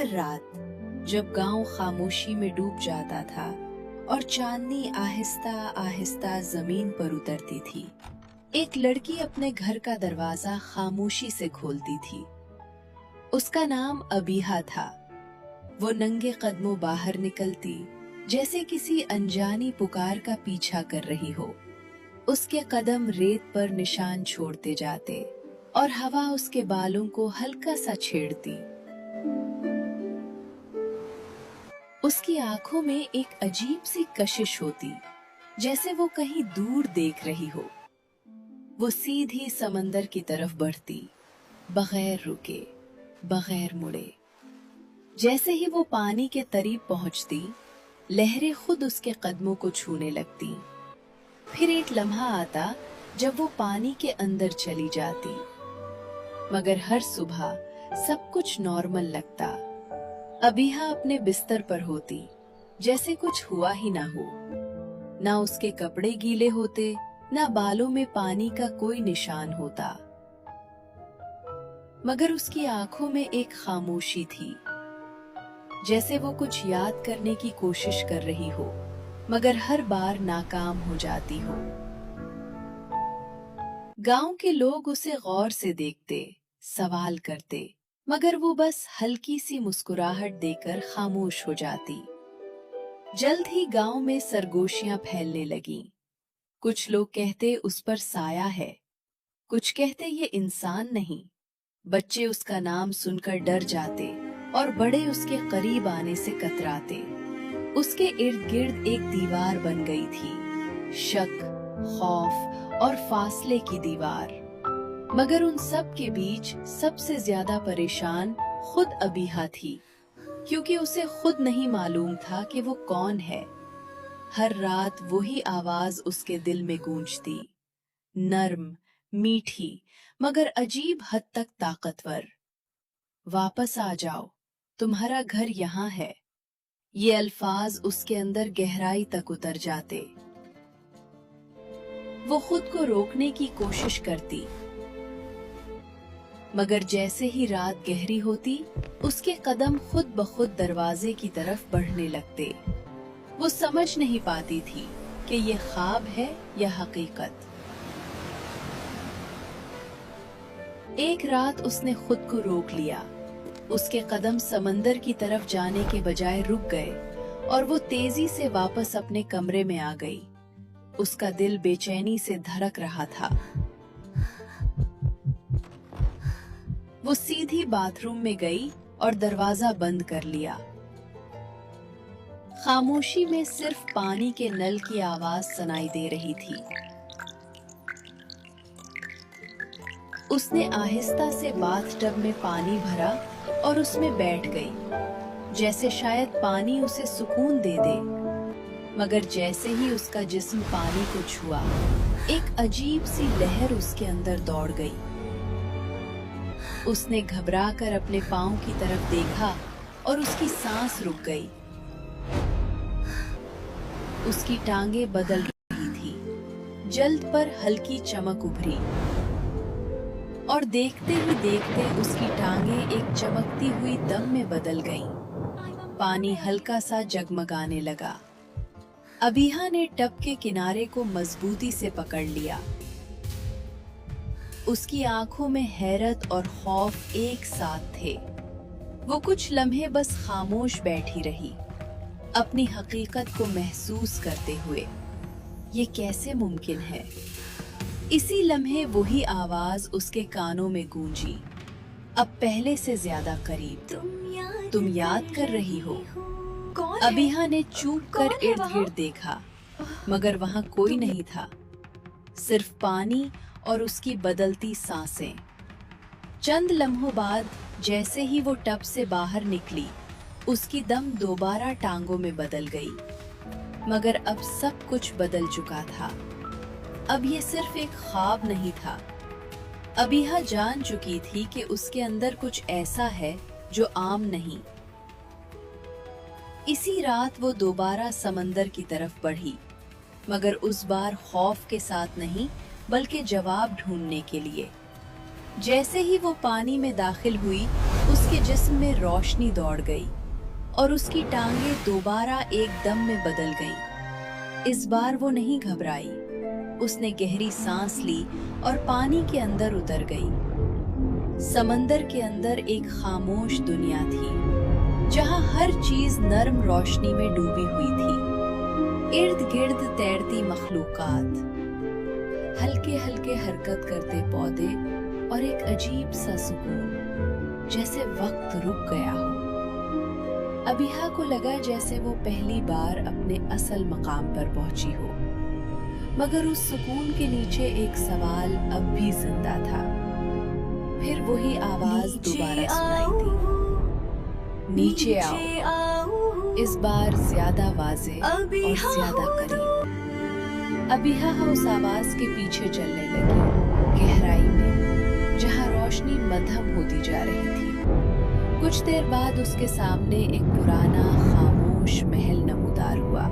हर रात जब गांव खामोशी में डूब जाता था और चांदनी आहिस्ता आहिस्ता जमीन पर उतरती थी, एक लड़की अपने घर का दरवाजा खामोशी से खोलती थी। उसका अबीहा अबीहा था। वो नंगे कदमों बाहर निकलती, जैसे किसी अनजानी पुकार का पीछा कर रही हो। उसके कदम रेत पर निशान छोड़ते जाते और हवा उसके बालों को हल्का सा छेड़ती। उसकी आंखों में एक अजीब सी कशिश होती, जैसे वो कहीं दूर देख रही हो। वो सीधी समंदर की तरफ बढ़ती, बगैर रुके, बगैर मुड़े। जैसे ही वो पानी के करीब पहुंचती, लहरें खुद उसके कदमों को छूने लगती। फिर एक लम्हा आता जब वो पानी के अंदर चली जाती, मगर हर सुबह सब कुछ नॉर्मल लगता। अबीहा अपने बिस्तर पर होती, जैसे कुछ हुआ ही ना हो। ना उसके कपड़े गीले होते, ना बालों में पानी का कोई निशान होता। मगर उसकी आंखों में एक खामोशी थी, जैसे वो कुछ याद करने की कोशिश कर रही हो, मगर हर बार नाकाम हो जाती हो। गांव के लोग उसे गौर से देखते, सवाल करते, मगर वो बस हल्की सी मुस्कुराहट देकर खामोश हो जाती। जल्द ही गांव में सरगोशियां फैलने लगीं। कुछ लोग कहते उस पर साया है, कुछ कहते ये इंसान नहीं। बच्चे उसका नाम सुनकर डर जाते और बड़े उसके करीब आने से कतराते। उसके इर्द गिर्द एक दीवार बन गई थी, शक, खौफ और फासले की दीवार। मगर उन सब के बीच सबसे ज्यादा परेशान खुद अबीहा थी, क्योंकि उसे खुद नहीं मालूम था कि वो कौन है। हर रात वही आवाज उसके दिल में गूंजती, नर्म, मीठी, मगर अजीब हद तक ताकतवर। वापस आ जाओ, तुम्हारा घर यहाँ है। ये अल्फाज उसके अंदर गहराई तक उतर जाते। वो खुद को रोकने की कोशिश करती, मगर जैसे ही रात गहरी होती, उसके कदम खुद ब खुद दरवाजे की तरफ बढ़ने लगते। वो समझ नहीं पाती थी कि ये ख्वाब है या हकीकत। एक रात उसने खुद को रोक लिया। उसके कदम समंदर की तरफ जाने के बजाय रुक गए और वो तेजी से वापस अपने कमरे में आ गई। उसका दिल बेचैनी से धड़क रहा था। वो सीधी बाथरूम में गई और दरवाजा बंद कर लिया। खामोशी में सिर्फ पानी के नल की आवाज सुनाई दे रही थी। उसने आहिस्ता से बाथटब में पानी भरा और उसमें बैठ गई, जैसे शायद पानी उसे सुकून दे दे। मगर जैसे ही उसका जिस्म पानी को छुआ, एक अजीब सी लहर उसके अंदर दौड़ गई। उसने घबराकर अपने पांव की तरफ देखा और उसकी सांस रुक गई। उसकी टांगें बदल रही थी। जल्द पर हल्की चमक उभरी और देखते ही देखते उसकी टांगें एक चमकती हुई दम में बदल गईं। पानी हल्का सा जगमगाने लगा। अबीहा ने टब के किनारे को मजबूती से पकड़ लिया। उसकी आंखों में हैरत और खौफ एक साथ थे। वो कुछ लम्हे बस खामोश बैठी रही, अपनी हकीकत को महसूस करते हुए। ये कैसे मुमकिन है? इसी लम्हे वही आवाज उसके कानों में गूंजी, अब पहले से ज्यादा करीब। तुम याद कर रही हो? अबीहा ने चूक कर इर्द गिर्द देखा, मगर वहां कोई नहीं था, सिर्फ पानी और उसकी बदलती सांसें। चंद लम्हों बाद जैसे ही वो टब से बाहर निकली, उसकी दम दोबारा टांगों में बदल गई। मगर अब सब कुछ बदल चुका था। अब ये सिर्फ एक ख्वाब नहीं था। अबीहा जान चुकी थी कि उसके अंदर कुछ ऐसा है जो आम नहीं। इसी रात वो दोबारा समंदर की तरफ बढ़ी, मगर उस बार खौफ के साथ नहीं, बल्कि जवाब ढूंढने के लिए। जैसे ही वो पानी में दाखिल हुई, उसकी उसके जिस्म में रोशनी दौड़ गई और उसकी टांगें दोबारा एकदम में बदल गईं। इस बार वो नहीं घबराई। उसने गहरी सांस ली और पानी के अंदर उतर गई। समंदर के अंदर एक खामोश दुनिया थी, जहां हर चीज नरम रोशनी में डूबी हुई थी। इर्द गिर्द तैरती मखलूकात, हल्के हल्के हरकत करते पौधे और एक अजीब सा सुकून, जैसे वक्त रुक गया हो। अबीहा को लगा जैसे वो पहली बार अपने असल मकाम पर पहुंची हो, मगर उस सुकून के नीचे एक सवाल अब भी जिंदा था। फिर वही आवाज दोबारा सुनाई दी, नीचे आओ। इस बार ज्यादा वाज़े और ज्यादा करीब। अबीहा उस आवाज के पीछे चलने लगी, गहराई में, जहां रोशनी मध्यम होती जा रही थी। कुछ देर बाद उसके सामने एक पुराना खामोश महल नमूदार हुआ।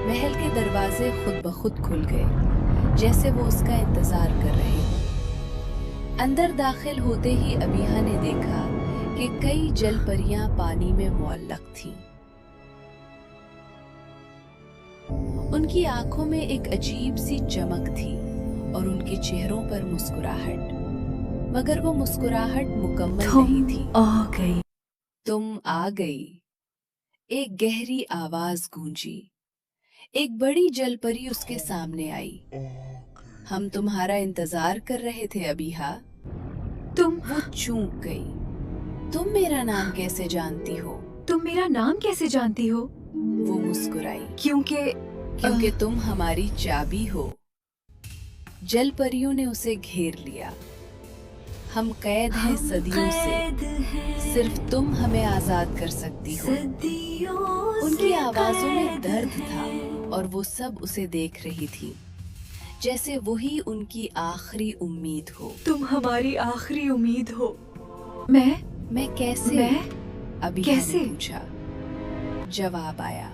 महल के दरवाजे खुद ब खुद खुल गए, जैसे वो उसका इंतजार कर रहे हों। अंदर दाखिल होते ही अबीहा ने देखा कि कई जलपरियां पानी में मुअल्लक थीं। उनकी आंखों में एक अजीब सी चमक थी और उनके चेहरों पर मुस्कुराहट, मगर वो मुस्कुराहट मुकम्मल नहीं थी। आ गई। तुम आ गई। एक गहरी आवाज गूंजी। एक बड़ी जलपरी उसके सामने आई। हम तुम्हारा इंतजार कर रहे थे अबीहा। वो चूक गई। तुम मेरा नाम कैसे जानती हो? तुम मेरा नाम कैसे जानती हो? वो मुस्कुराई। क्योंकि तुम हमारी चाबी हो। जलपरियों ने उसे घेर लिया। हम कैद हैं सदियों से, सिर्फ तुम हमें आजाद कर सकती हो। उनकी आवाजों में दर्द था और वो सब उसे देख रही थी, जैसे वही उनकी आखिरी उम्मीद हो। तुम हमारी आखिरी उम्मीद हो। मैं कैसे? मैं अबीहा ने पूछा। जवाब आया,